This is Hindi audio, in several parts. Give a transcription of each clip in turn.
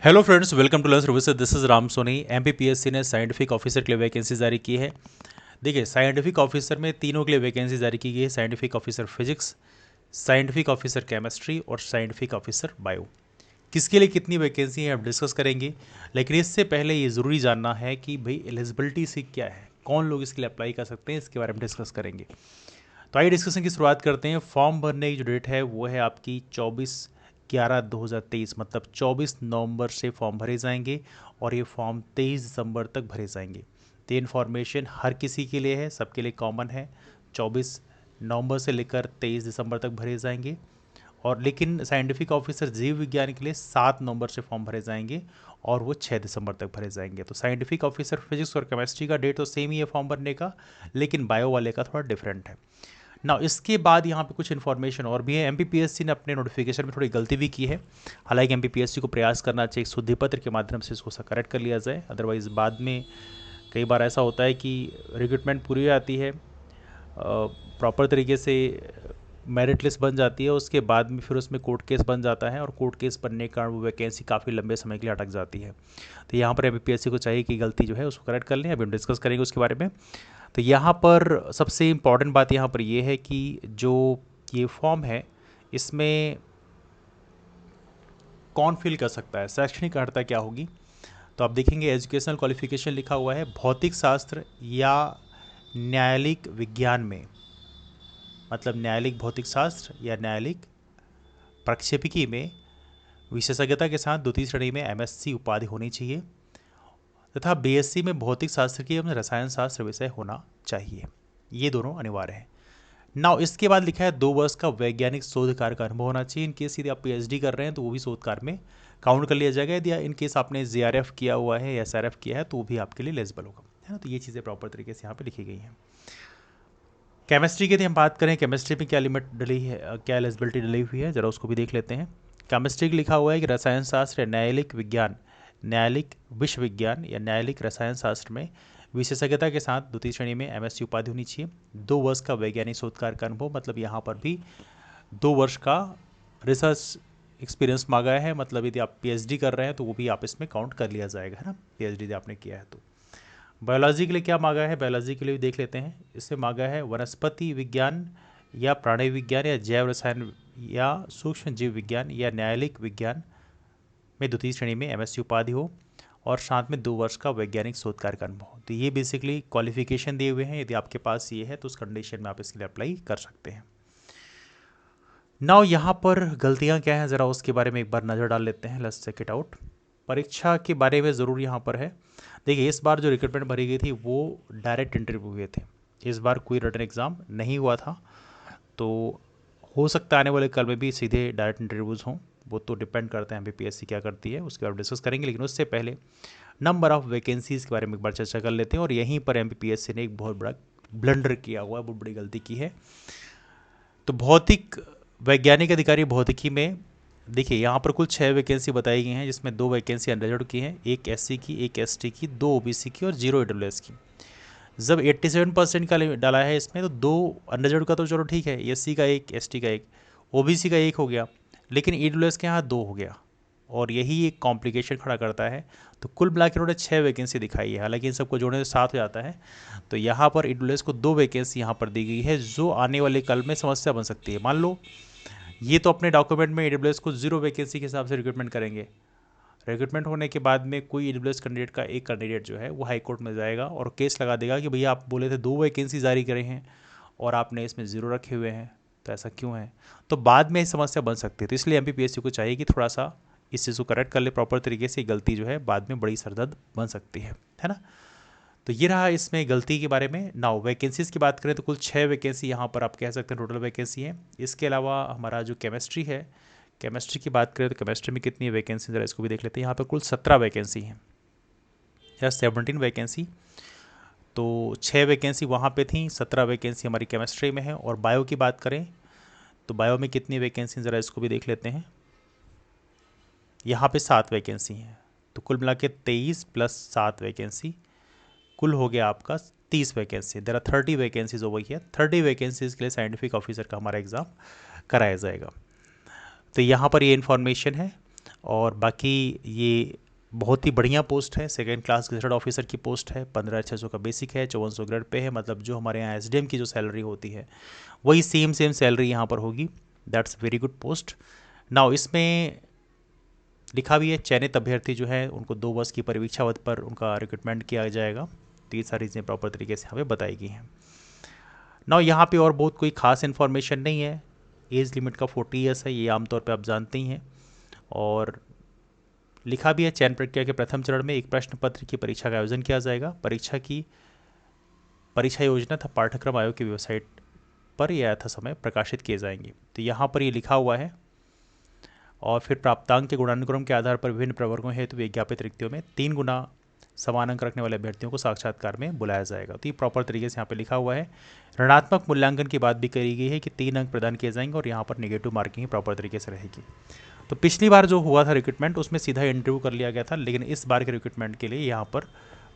Hello friends, welcome to learn services. This is Ram Soni. MPPSC ने साइंटिफिक ऑफिसर के लिए वैकेंसी जारी की है। देखिए, साइंटिफिक ऑफिसर में तीनों के लिए वैकेंसी जारी की गई है। Scientific officer physics, scientific officer chemistry और साइंटिफिक ऑफिसर बायो। किसके लिए कितनी वैकेंसी है आप डिस्कस करेंगे, लेकिन इससे पहले ये ज़रूरी जानना है कि भाई एलिजिबिलिटी सी क्या है, कौन लोग इसके लिए अप्लाई कर सकते हैं, इसके बारे में डिस्कस करेंगे। तो आइए डिस्कशन की शुरुआत करते हैं। फॉर्म भरने की जो डेट है वो है आपकी 24/11/2023, मतलब 24 नवंबर से फॉर्म भरे जाएंगे और ये फॉर्म 23 दिसंबर तक भरे जाएंगे। तो ये इन्फॉर्मेशन हर किसी के लिए है, सबके लिए कॉमन है। 24 नवंबर से लेकर 23 दिसंबर तक भरे जाएंगे। और लेकिन साइंटिफिक ऑफिसर जीव विज्ञान के लिए 7 नवंबर से फॉर्म भरे जाएंगे और वो 6 दिसंबर तक भरे जाएंगे। तो साइंटिफिक ऑफिसर फिजिक्स और केमिस्ट्री का डेट तो सेम ही है फॉर्म भरने का, लेकिन बायो वाले का थोड़ा डिफरेंट है। ना इसके बाद यहाँ पे कुछ इन्फॉर्मेशन और भी है। एमपीपीएससी ने अपने नोटिफिकेशन में थोड़ी गलती भी की है। हालांकि एमपीपीएससी को प्रयास करना चाहिए शुद्धि पत्र के माध्यम से इसको करेक्ट कर लिया जाए, अदरवाइज़ बाद में कई बार ऐसा होता है कि रिक्रूटमेंट पूरी हो जाती है, प्रॉपर तरीके से मेरिट लिस्ट बन जाती है, उसके बाद में फिर उसमें कोर्ट केस बन जाता है और कोर्ट केस बनने के कारण वो वैकेंसी काफ़ी लंबे समय के लिए अटक जाती है। तो यहाँ पर एमपीपीएससी को चाहिए कि गलती जो है उसको करेक्ट कर लें। अभी हम डिस्कस करेंगे उसके बारे में। तो यहाँ पर सबसे इम्पॉर्टेंट बात यहाँ पर ये है कि जो ये फॉर्म है इसमें कौन फिल कर सकता है, शैक्षणिक अर्हता क्या होगी। तो आप देखेंगे एजुकेशनल क्वालिफिकेशन लिखा हुआ है भौतिक शास्त्र या न्यायालयिक विज्ञान में, मतलब न्यायालयिक भौतिक शास्त्र या न्यायालयिक प्रक्षेपिकी में विशेषज्ञता के साथ द्वितीय श्रेणी में एमएससी उपाधि होनी चाहिए तथा बीएससी में भौतिक शास्त्र की एवं रसायन शास्त्र विषय होना चाहिए। ये दोनों अनिवार्य है। नाउ इसके बाद लिखा है 2 वर्ष का वैज्ञानिक शोध कार्य का अनुभव होना चाहिए। इन केस यदि आप पीएचडी कर रहे हैं तो वो भी शोध कार्य में काउंट कर लिया जाएगा। यदि इन केस आपने जीआरएफ किया हुआ है या एसआरएफ किया है तो वो भी आपके लिए एलिजिबल होगा, है ना। तो ये चीज़ें प्रॉपर तरीके से यहाँ पे लिखी गई हैं। केमिस्ट्री की यदि हम बात करें, केमिस्ट्री में क्या लिमिट डली है, क्या एलिजिबिलिटी डली हुई है, जरा उसको भी देख लेते हैं। केमिस्ट्री की लिखा हुआ है कि रसायन शास्त्र या न्यायालयिक विज्ञान, न्यायालयिक विश्व विज्ञान या न्यायालयिक रसायन शास्त्र में विशेषज्ञता के साथ द्वितीय श्रेणी में एमएससी उपाधि होनी चाहिए। 2 वर्ष का वैज्ञानिक शोध कार्य का अनुभव, मतलब यहाँ पर भी 2 वर्ष का रिसर्च एक्सपीरियंस मांगा है। मतलब यदि आप पीएचडी कर रहे हैं तो वो भी आप इसमें काउंट कर लिया जाएगा, है ना, पीएचडी यदि आपने किया है तो। बायोलॉजी के लिए क्या मांगा है, बायोलॉजी के लिए भी देख लेते हैं। इससे मांगा है वनस्पति विज्ञान या प्राणी विज्ञान या जैव रसायन या सूक्ष्म जीव विज्ञान या न्यायालयिक विज्ञान में द्वितीय श्रेणी में एमएससी उपाधि हो और साथ में 2 वर्ष का वैज्ञानिक शोध कार्य का अनुभव हो। तो ये बेसिकली क्वालिफिकेशन दिए हुए हैं। यदि आपके पास ये है तो उस कंडीशन में आप इसके लिए अप्लाई कर सकते हैं। नाउ यहाँ पर गलतियाँ क्या हैं, ज़रा उसके बारे में एक बार नज़र डाल लेते हैं। Let's check it out. परीक्षा के बारे में ज़रूर यहाँ पर है। देखिए, इस बार जो रिक्रूटमेंट भरी गई थी वो डायरेक्ट इंटरव्यू हुए थे। इस बार कोई रिटन एग्ज़ाम नहीं हुआ था। तो हो सकता है आने वाले कल में भी सीधे डायरेक्ट इंटरव्यूज़ हों, वो तो डिपेंड करते हैं एमपीपीएससी क्या करती है, उसके बारे में डिस्कस करेंगे। लेकिन उससे पहले नंबर ऑफ़ वैकेंसीज़ के बारे में एक बार चर्चा कर लेते हैं। और यहीं पर एमपीपीएससी ने एक बहुत बड़ा ब्लंडर किया हुआ है, बहुत बड़ी गलती की है। तो भौतिक वैज्ञानिक अधिकारी भौतिकी में देखिए, यहाँ पर कुल 6 वैकेंसी बताई गई हैं, जिसमें 2 वैकेंसी अनरिजर्व की हैं, एक एससी की, एक एसटी की, 2 ओबीसी की और 0 ईडब्ल्यूएस की। जब 87% का डाला है इसमें तो 2 अनरिजर्व का तो चलो ठीक है, एससी का एक, एसटी का एक, ओबीसी का एक हो गया, लेकिन ईडब्ल्यूएस के यहाँ 2 हो गया और यही एक कॉम्प्लिकेशन खड़ा करता है। तो कुल मिला के उन्होंने 6 वैकेंसी दिखाई है, हालांकि इन सबको जोड़ने से 7 हो जाता है। तो यहाँ पर ईडब्ल्यूएस को 2 वैकेंसी यहाँ पर दी गई है, जो आने वाले कल में समस्या बन सकती है। मान लो ये तो अपने डॉक्यूमेंट में ईडब्ल्यूएस को 0 वैकेंसी के हिसाब से रिक्रूटमेंट करेंगे। रिक्रूटमेंट होने के बाद में कोई ईडब्ल्यूएस कैंडिडेट का एक कैंडिडेट जो है वो हाई कोर्ट में जाएगा और केस लगा देगा कि भैया आप बोले थे 2 वैकेंसी जारी करे हैं और आपने इसमें 0 रखे हुए हैं, तो ऐसा क्यों है। तो बाद में समस्या बन सकती है। तो इसलिए एमपीपीएससी को चाहिए कि थोड़ा सा इस चीज़ को करेक्ट कर ले प्रॉपर तरीके से। गलती जो है बाद में बड़ी सरदर्द बन सकती है ना। तो ये रहा इसमें गलती के बारे में। नाउ वैकेंसीज़ की बात करें तो कुल 6 वैकेंसी यहाँ पर आप कह सकते हैं टोटल वैकेंसी है। इसके अलावा हमारा जो केमिस्ट्री है, केमिस्ट्री की बात करें तो केमिस्ट्री में कितनी वैकेंसी, जरा इसको भी देख लेते हैं। यहाँ पर कुल 17 वैकेंसी हैं या 17 वैकेंसी। तो 6 वैकेंसी वहाँ पे थी, 17 वैकेंसी हमारी केमिस्ट्री में है। और बायो की बात करें तो बायो में कितनी वैकेंसी, ज़रा इसको भी देख लेते हैं। यहाँ पे 7 वैकेंसी हैं। तो कुल मिला के 23 + 7 वैकेंसी, कुल हो गया आपका 30 vacancy. There are 30 vacancies over here. 30 vacancies के लिए साइंटिफिक ऑफिसर का हमारा एग्ज़ाम कराया जाएगा। तो यहाँ पर ये इन्फॉर्मेशन है। और बाकी ये बहुत ही बढ़िया पोस्ट है, सेकेंड क्लास गजेटेड ऑफिसर की पोस्ट है, 15,600 का बेसिक है, 5400 ग्रेड पे है। मतलब जो हमारे यहाँ एसडीएम की जो सैलरी होती है वही सेम सैलरी यहाँ पर होगी। That's very good post. Now इसमें लिखा भी है चयनित अभ्यर्थी जो है उनको 2 वर्ष की परीक्षा अवधि पर उनका रिक्रूटमेंट किया जाएगा। तो ये सारी चीज़ें प्रॉपर तरीके से हमें बताई गई हैं। नाउ यहाँ पे और बहुत कोई खास इन्फॉर्मेशन नहीं है। एज लिमिट का 40 ईयर्स है, ये आमतौर पे आप जानते ही हैं। और लिखा भी है चयन प्रक्रिया के प्रथम चरण में एक प्रश्न पत्र की परीक्षा का आयोजन किया जाएगा। परीक्षा योजना तथा पाठ्यक्रम आयोग की वेबसाइट पर यह यथा समय प्रकाशित किए जाएंगे। तो यहाँ पर ये लिखा हुआ है। और फिर प्राप्तांक के गुणानुक्रम के आधार पर विभिन्न प्रवर्गों हेतु विज्ञापित रिक्तियों में 3 गुना समान अंक रखने वाले अभ्यर्थियों को साक्षात्कार में बुलाया जाएगा। तो ये प्रॉपर तरीके से यहाँ पे लिखा हुआ है। ऋणात्मक मूल्यांकन की बात भी करी गई है कि 3 अंक प्रदान किए जाएंगे और यहाँ पर नेगेटिव मार्किंग प्रॉपर तरीके से रहेगी। तो पिछली बार जो हुआ था रिक्रूटमेंट उसमें सीधा इंटरव्यू कर लिया गया था, लेकिन इस बार के रिक्रूटमेंट के लिए यहाँ पर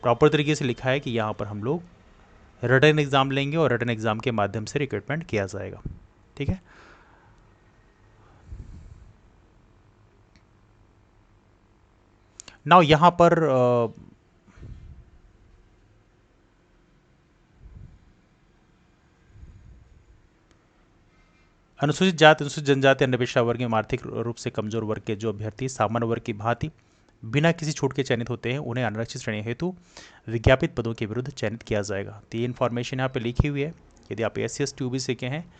प्रॉपर तरीके से लिखा है कि यहाँ पर हम लोग रिटन एग्ज़ाम लेंगे और रिटन एग्ज़ाम के माध्यम से रिक्रूटमेंट किया जाएगा। ठीक है। नाउ यहाँ पर अनुसूचित जाति, अनुसूचित जनजाति, अन्य पिछड़ा वर्ग एवं आर्थिक रूप से कमजोर वर्ग के जो अभ्यर्थी सामान्य वर्ग की भांति बिना किसी छूट के चयनित होते हैं उन्हें अनारक्षित श्रेणी हेतु विज्ञापित पदों के विरुद्ध चयनित किया जाएगा। तो ये इन्फॉर्मेशन यहाँ पे लिखी हुई है। यदि आप SC/ST OBC के हैं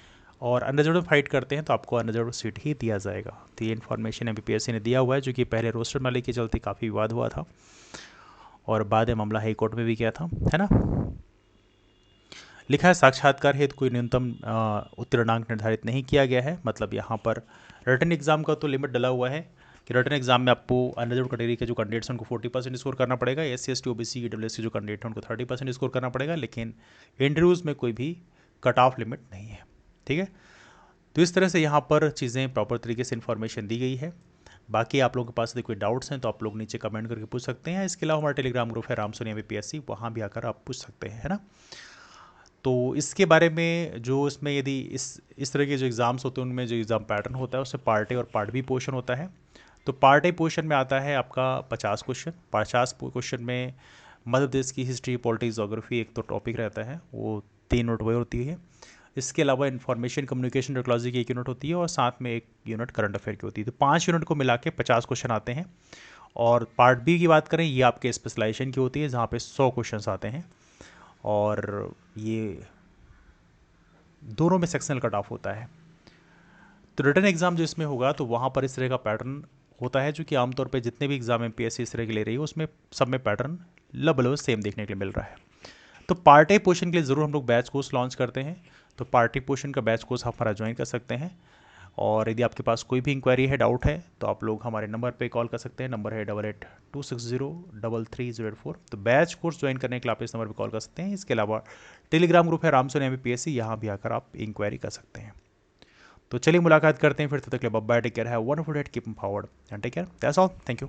और अनरिजर्व में फाइट करते हैं तो आपको अनरिजर्व सीट ही दिया जाएगा। तो ये इन्फॉर्मेशन MPSC ने दिया हुआ है, जो कि पहले रोस्टर माले के चलते काफ़ी विवाद हुआ था और बाद में मामला हाई कोर्ट में भी गया था, है ना। लिखा है साक्षात्कार हेतु कोई न्यूनतम उत्तीर्णांक निर्धारित नहीं किया गया है। मतलब यहाँ पर रिटन एग्जाम का तो लिमिट डला हुआ है कि रिटन एग्जाम में आपको अनरिजर्व कैटेगरी के जो कैंडिडेट्स हैं उनको 40% स्कोर करना पड़ेगा। SC/ST OBC EWS के जो कैंडिडेट हैं उनको 30% स्कोर करना पड़ेगा, लेकिन इंटरव्यूज़ में कोई भी कट ऑफ लिमिट नहीं है। ठीक है। तो इस तरह से यहाँ पर चीज़ें प्रॉपर तरीके से इन्फॉर्मेशन दी गई है। बाकी आप लोगों के पास यदि कोई डाउट्स हैं तो आप लोग नीचे कमेंट करके पूछ सकते हैं। इसके अलावा हमारा टेलीग्राम ग्रुप है रामसोनी MPSC, वहाँ भी आकर आप पूछ सकते हैं, है ना। तो इसके बारे में जो इसमें यदि इस तरह के जो एग्ज़ाम्स होते हैं उनमें जो एग्ज़ाम पैटर्न होता है उससे पार्ट ए और पार्ट बी पोर्शन होता है। तो पार्ट ए पोर्शन में आता है आपका 50 क्वेश्चन। 50 क्वेश्चन में मध्य प्रदेश की हिस्ट्री, पॉलिटिक्स, ज्योग्राफी एक तो टॉपिक रहता है, वो 3 यूनिट वही होती है। इसके अलावा इन्फॉर्मेशन कम्युनिकेशन टेक्नोलॉजी की 1 यूनिट होती है और साथ में 1 यूनिट करंट अफेयर की होती है। तो 5 यूनिट को मिला के 50 क्वेश्चन आते हैं। और पार्ट बी की बात करें, ये आपके स्पेशलाइजेशन की होती है जहाँ पे 100 क्वेश्चन आते हैं और ये दोनों में सेक्शनल कट ऑफ होता है। तो रिटन एग्जाम जो इसमें होगा तो वहाँ पर इस तरह का पैटर्न होता है, जो कि आमतौर पे जितने भी एग्जाम MPSC इस तरह के ले रही है उसमें सब में पैटर्न लगभग सेम देखने के लिए मिल रहा है। तो पार्ट ए पोर्शन के लिए ज़रूर हम लोग बैच कोर्स लॉन्च करते हैं। तो पार्ट ए पोर्शन का बैच कोर्स आप हमारा ज्वाइन कर सकते हैं। और यदि आपके पास कोई भी इंक्वायरी है, डाउट है, तो आप लोग हमारे नंबर पे कॉल कर सकते हैं। नंबर है 8826033084। तो बैच कोर्स ज्वाइन करने के लिए आप इस नंबर पे कॉल कर सकते हैं। इसके अलावा टेलीग्राम ग्रुप है रामसोनी MPSC, यहाँ भी आकर आप इंक्वायरी कर सकते हैं। तो चलिए मुलाकात करते हैं फिर, तब तक के लिए bye, take care, have a wonderful day, keep forward and take care, that's all, thank you.